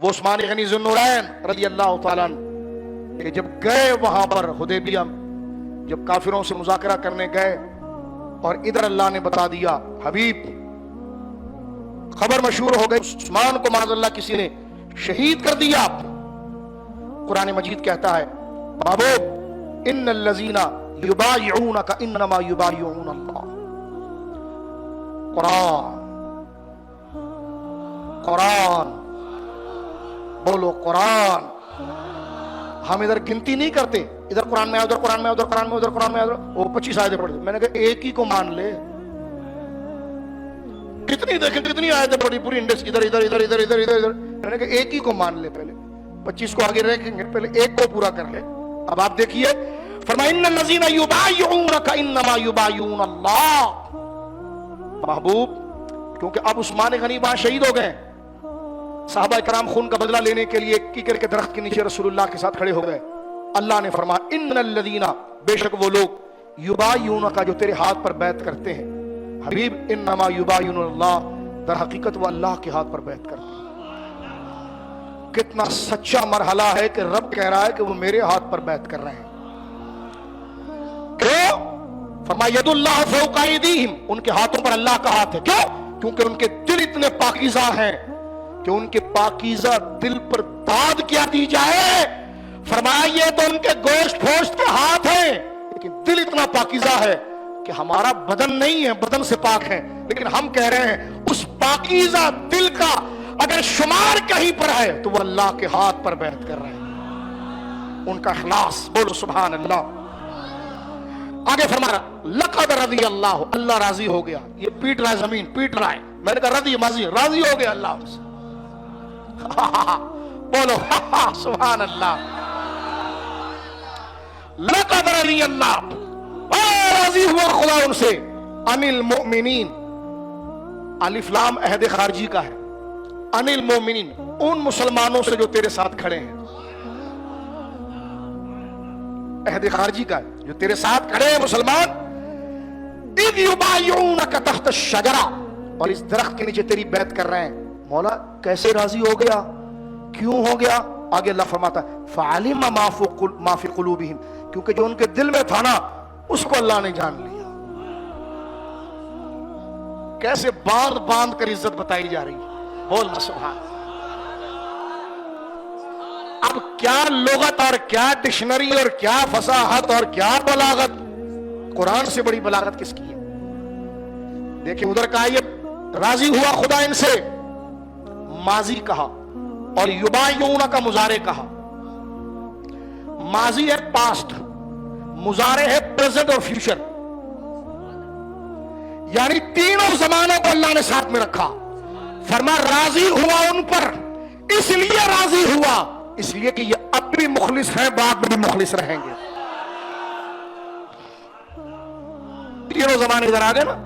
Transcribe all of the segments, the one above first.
وہ عثمان غنی ذوالنورین رضی اللہ تعالیٰ عنہ جب گئے وہاں پر حدیبیہ، جب کافروں سے مذاکرہ کرنے گئے اور ادھر اللہ نے بتا دیا، حبیب خبر مشہور ہو گئی، عثمان کو معاذ اللہ کسی نے شہید کر دیا۔ قرآن مجید کہتا ہے بابو ان الذین یبایعونک انما یبایعون اللہ۔ قرآن بولو قرآن۔ ہم ادھر گنتی نہیں کرتے، ادھر قرآن میں ادھر قرآن میں ادھر قرآن میں ادھر قرآن میں ادھر، وہ 25 آیتیں پڑھ دی۔ میں نے کہا ایک ہی کو مان لے، کتنی دیکھیں کتنی آیتیں پڑھی پوری انڈس، ادھر ادھر ادھر ادھر ادھر ادھر ادھر۔ میں نے کہا ایک ہی کو مان لے، پہلے 25 کو آگے رکھیں گے، پہلے ایک کو پورا کر لے۔ اب آپ دیکھیے فرمایا ان الذین یبایعونک انما یبایعون اللہ۔ محبوب کیونکہ اب عثمان غنی وہاں شہید ہو گئے، صحابہ کرام خون کا بدلہ لینے کے لیے کیکر کے درخت کے نیچے رسول اللہ کے ساتھ کھڑے ہو گئے۔ اللہ نے فرمایا ان الذین، بے شک وہ لوگ یبایعونک جو تیرے ہاتھ پر بیعت کرتے ہیں، حبیب انما یبایعون اللہ، در حقیقت وہ اللہ کے ہاتھ پر بیعت کرتے ہیں۔ کتنا سچا مرحلہ ہے کہ رب کہہ رہا ہے کہ وہ میرے ہاتھ پر بیعت کر رہے ہیں۔ کیوں؟ فرمایا ید اللہ فوق ایدیہم، ان کے ہاتھوں پر اللہ کا ہاتھ ہے۔ کیوں؟ کیونکہ ان کے دل اتنے پاکیزہ ہیں کہ ان کے پاکیزہ دل پر داد کیا دی جائے۔ فرمایا یہ تو ان کے گوشت پھوشت کے ہاتھ ہیں، لیکن دل اتنا پاکیزہ ہے کہ ہمارا بدن نہیں ہے، بدن سے پاک ہے، لیکن ہم کہہ رہے ہیں اس پاکیزہ دل کا اگر شمار کہیں پر ہے تو وہ اللہ کے ہاتھ پر بیعت کر رہے ہیں۔ ان کا اخلاص، بولو سبحان اللہ۔ آگے فرمایا لقد رضی اللہ، اللہ راضی ہو گیا۔ یہ پیٹ رہا ہے زمین، پیٹ رہا ہے، میں نے کہا رضی ماضی، راضی ہو گیا اللہ ان سے۔ بولو سبحان اللہ۔ لقد رضی اللہ، راضی ہوا خدا ان سے، ان المؤمنین، الف لام عہد خارجی کا ہے، ان المؤمنین، ان مسلمانوں سے جو تیرے ساتھ کھڑے ہیں، عہد خارجی کا ہے، جو تیرے ساتھ کھڑے ہیں مسلمان۔ اذ یبایعونک تحت الشجرہ، اور اس درخت کے نیچے تیری بیعت کر رہے ہیں۔ مولا کیسے راضی ہو گیا، کیوں ہو گیا؟ آگے اللہ فرماتا ہے فعلم ما فی قلوبہم، کیونکہ جو ان کے دل میں تھا نا اس کو اللہ نے جان لیا۔ کیسے باندھ باندھ کر عزت بتائی جا رہی ہے، بولنا سبحان۔ اب کیا لغت اور کیا ڈکشنری اور کیا فصاحت اور کیا بلاغت، قرآن سے بڑی بلاغت کس کی ہے؟ دیکھیں ادھر کہا یہ راضی ہوا خدا ان سے، ماضی کہا، اور یبایعون کا مضارع کہا۔ ماضی ہے پاسٹ، مضارع ہے پریزنٹ اور فیوچر، یعنی تینوں زمانوں کو اللہ نے ساتھ میں رکھا۔ فرما راضی ہوا ان پر، اس لیے راضی ہوا، اس لیے کہ یہ اب بھی مخلص ہیں، بعد میں بھی مخلص رہیں گے۔ تینوں زمانے ادھر آ گئے نا۔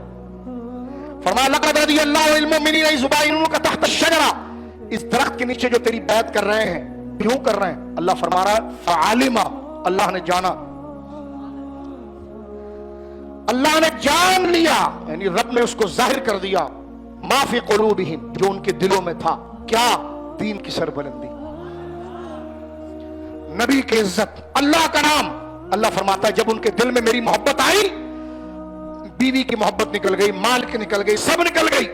فرمایا لقد رضی اللہ المؤمنین اذ یبایعونک تحت الشجرہ، اس درخت کے نیچے جو تیری بیعت کر رہے ہیں، کیوں کر رہے ہیں؟ اللہ فرما رہا ہے فعلم، اللہ نے جانا، اللہ نے جان لیا، یعنی رب نے اس کو ظاہر کر دیا، ما فی قلوبہم، جو ان کے دلوں میں تھا۔ کیا؟ دین کی سربلندی، نبی کی عزت، اللہ کا نام۔ اللہ فرماتا ہے جب ان کے دل میں میری محبت آئی، بیوی کی محبت نکل گئی، مال کی نکل گئی، سب نکل گئی۔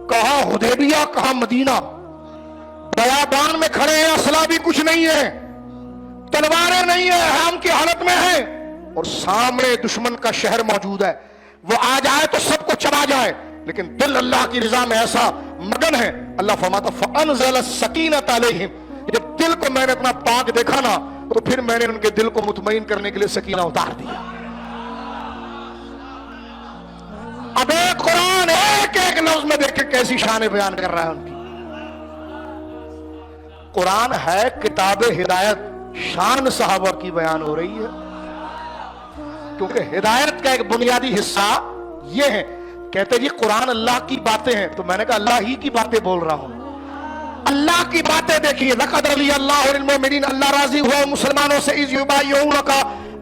کہاں حدیبیہ، کہاں مدینہ، بیابان میں کھڑے ہیں، اسلحہ بھی کچھ نہیں ہے، تلواریں نہیں ہیں، حرام کی حالت میں ہیں، اور سامنے دشمن کا شہر موجود ہے، وہ آ جائے تو سب کو چبا جائے، لیکن دل اللہ کی رضا میں ایسا مگن ہے۔ اللہ فرماتا فَأَنزَلَ السَّكِينَةَ عَلَيْهِمْ، جب دل کو میں نے اپنا پاک دیکھا نا تو پھر میں نے ان کے دل کو مطمئن کرنے کے لیے سکینہ اتار دیا۔ اب ایک قرآن ایک ایک لفظ میں دیکھ کے کیسی شان بیان کر رہا ہے ان کی۔ قرآن ہے کتاب ہدایت، شان صحابہ کی بیان ہو رہی ہے، کیونکہ ہدایت کا ایک بنیادی حصہ یہ ہے۔ کہتے جی قرآن اللہ کی باتیں ہیں، تو میں نے کہا اللہ ہی کی باتیں بول رہا ہوں۔ اللہ کی باتیں دیکھیے، لقد رضی اللہ المؤمنین، اللہ راضی ہوا مسلمانوں سے، اذ یبایعونک،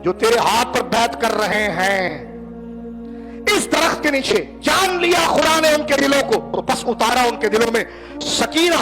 جو تیرے ہاتھ پر بیعت کر رہے ہیں اس درخت کے نیچے۔ جان لیا خدا نے ان کے دلوں کو، تو بس اتارا ان کے دلوں میں سکینہ،